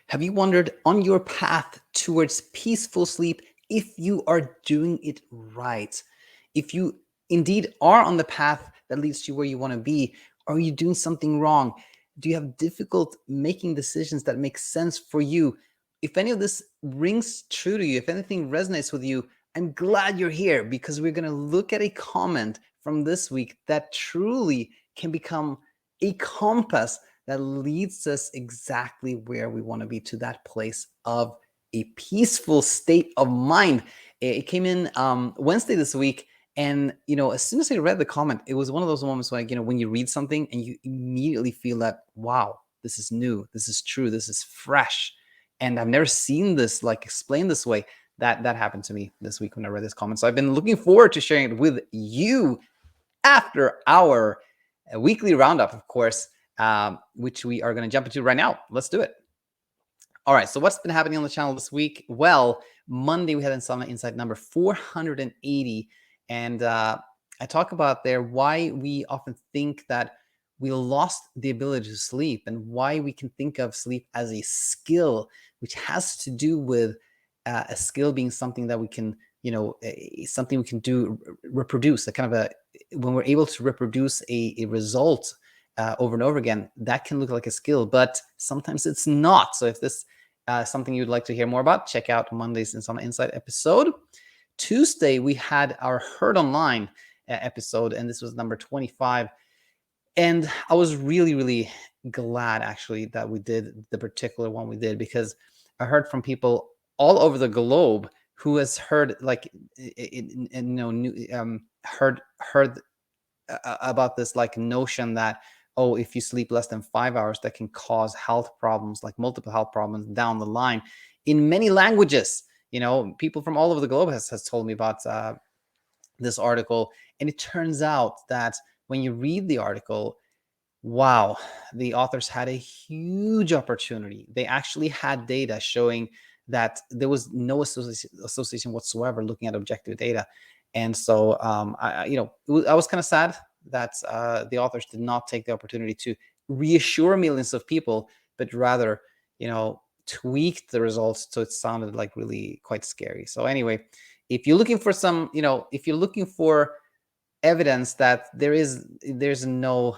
Have you wondered on your path towards peaceful sleep if you are doing it right? If you indeed are on the path that leads to where you want to be, are you doing something wrong? Do you have difficult making decisions that make sense for you? If any of this rings true to you, if anything resonates with you, I'm glad you're here because we're going to look at a comment from this week that truly can become a compass that leads us exactly where we want to be, to that place of a peaceful state of mind. It came in Wednesday this week. And, as soon as I read the comment, it was one of those moments like, when you read something and you immediately feel that, wow, this is new, this is true, this is fresh. And I've never seen this like explained this way. That happened to me this week when I read this comment. So I've been looking forward to sharing it with you after our weekly roundup, of course, which we are going to jump into right now. Let's do it. All right. So what's been happening on the channel this week? Well, Monday we had Insomnia Insight number 480. And I talk about there why we often think that we lost the ability to sleep and why we can think of sleep as a skill, which has to do with a skill being something that we can, something we can do, reproduce, a kind of when we're able to reproduce a result over and over again, that can look like a skill, but sometimes it's not. So if this something you'd like to hear more about, check out Monday's Insomnia Insight episode. Tuesday, we had our Heard Online episode, and this was number 25. And I was really, really glad, actually, that we did the particular one we did, because I heard from people all over the globe who has heard, like, heard about this, like, notion that, oh, if you sleep less than 5 hours, that can cause health problems, like multiple health problems down the line in many languages. People from all over the globe has told me about this article. And it turns out that when you read the article, wow, the authors had a huge opportunity. They actually had data showing that there was no association whatsoever looking at objective data. And so, I was kind of sad that the authors did not take the opportunity to reassure millions of people, but rather, tweaked the results so it sounded like really quite scary. So anyway, if you're looking for if you're looking for evidence that there's nothing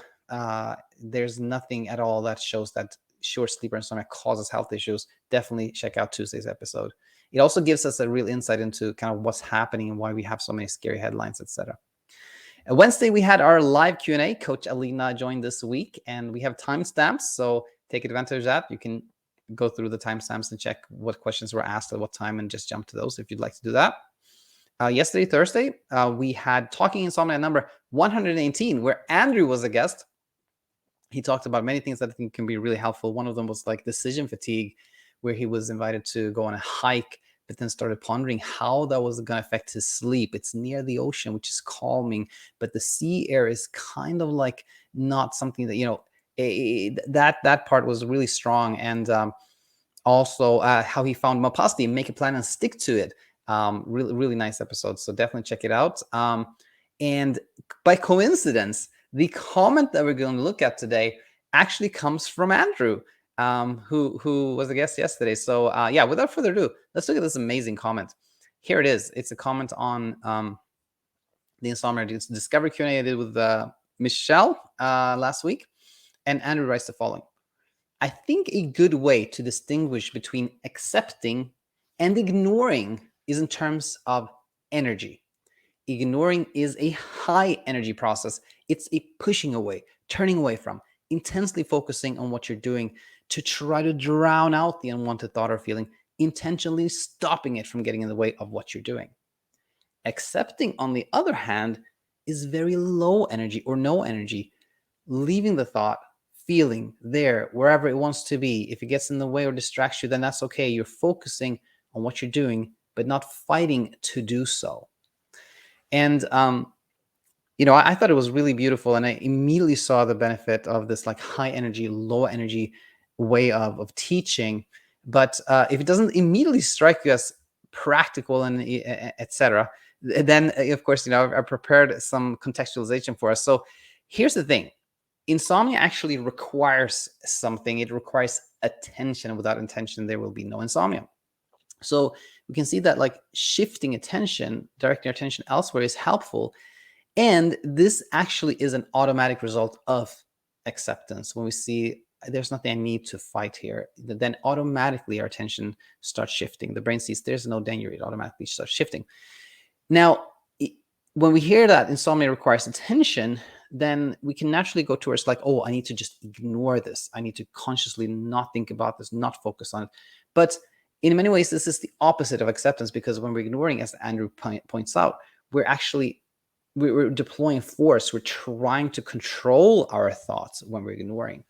at all that shows that short sleep or insomnia causes health issues, definitely check out Tuesday's episode. It also gives us a real insight into kind of what's happening and why we have so many scary headlines, etc. Wednesday, we had our live Q&A. Coach Alina joined this week, and we have timestamps, so take advantage of that. You can go through the timestamps and check what questions were asked at what time and just jump to those if you'd like to do that. Yesterday, Thursday, we had Talking Insomnia number 118, where Andrew was a guest. He talked about many things that I think can be really helpful. One of them was like decision fatigue, where he was invited to go on a hike, but then started pondering how that was going to affect his sleep. It's near the ocean, which is calming, but the sea air is kind of like not something that, that part was really strong. And also how he found Mapasti, make a plan and stick to it. Really, really nice episode. So definitely check it out. And by coincidence, the comment that we're going to look at today actually comes from Andrew, who was a guest yesterday. So yeah, without further ado, let's look at this amazing comment. Here it is. It's a comment on the Insomnia Discovery Q&A I did with Michelle last week. And Andrew writes the following. I think a good way to distinguish between accepting and ignoring is in terms of energy. Ignoring is a high energy process. It's a pushing away, turning away from, intensely focusing on what you're doing to try to drown out the unwanted thought or feeling, intentionally stopping it from getting in the way of what you're doing. Accepting, on the other hand, is very low energy or no energy, leaving the thought, feeling there, wherever it wants to be. If it gets in the way or distracts you, then that's okay. You're focusing on what you're doing, but not fighting to do so. And, I thought it was really beautiful. And I immediately saw the benefit of this like high energy, low energy way of teaching. But if it doesn't immediately strike you as practical and etc., then of course, I prepared some contextualization for us. So here's the thing. Insomnia actually requires something. It requires attention. Without attention, there will be no insomnia. So we can see that like shifting attention, directing our attention elsewhere is helpful. And this actually is an automatic result of acceptance. When we see there's nothing I need to fight here, then automatically our attention starts shifting. The brain sees there's no danger, it automatically starts shifting. Now, when we hear that insomnia requires attention, then we can naturally go towards like, oh, I need to just ignore this. I need to consciously not think about this, not focus on it. But in many ways, this is the opposite of acceptance, because when we're ignoring, as Andrew points out, we're deploying force. We're trying to control our thoughts when we're ignoring.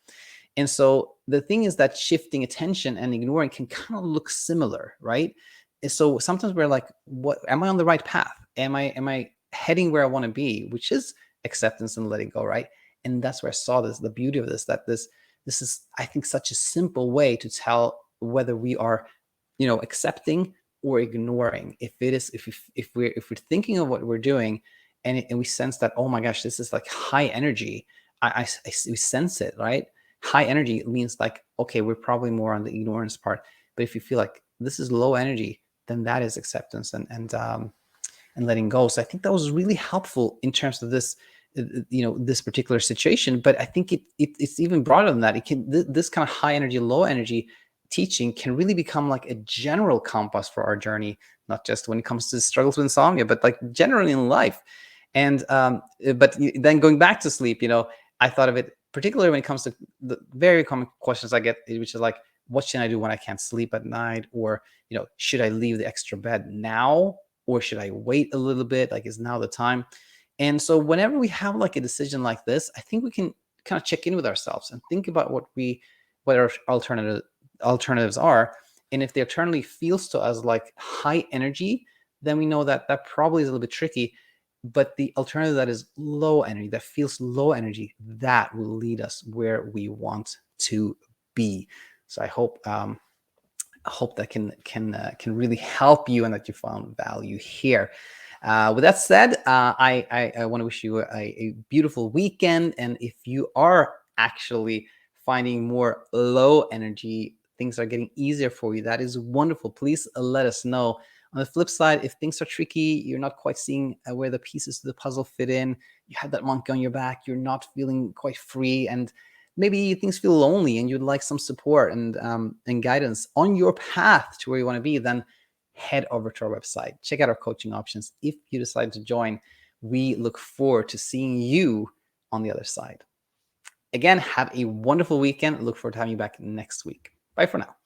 And so the thing is that shifting attention and ignoring can kind of look similar, right? And so sometimes we're like, what am I on the right path? Am I heading where I want to be, which is acceptance and letting go, right? And that's where I saw this, the beauty of this, that this is, I think, such a simple way to tell whether we are, accepting or ignoring. If we're thinking of what we're doing, and we sense that, oh my gosh, this is like high energy, we sense it, right? High energy means like, okay, we're probably more on the ignorance part. But if you feel like this is low energy, then that is acceptance and letting go. So I think that was really helpful in terms of this, this particular situation. But I think it's even broader than that. It can this kind of high energy, low energy teaching can really become like a general compass for our journey, not just when it comes to struggles with insomnia, but like generally in life. And but then going back to sleep, I thought of it particularly when it comes to the very common questions I get, which is like, what should I do when I can't sleep at night? Or, should I leave the extra bed now? Or should I wait a little bit? Like, is now the time? And so whenever we have like a decision like this, I think we can kind of check in with ourselves and think about what our alternatives are. And if the alternative feels to us like high energy, then we know that that probably is a little bit tricky. But the alternative that is low energy, that feels low energy, that will lead us where we want to be. So I hope that can really help you and that you found value here. With that said, I want to wish you a beautiful weekend. And if you are actually finding more low energy, things are getting easier for you, that is wonderful. Please let us know. On the flip side, if things are tricky, you're not quite seeing where the pieces to the puzzle fit in, you have that monkey on your back, you're not feeling quite free, and maybe things feel lonely and you'd like some support and guidance on your path to where you want to be, then head over to our website. Check out our coaching options. If you decide to join, we look forward to seeing you on the other side. Again, have a wonderful weekend. Look forward to having you back next week. Bye for now.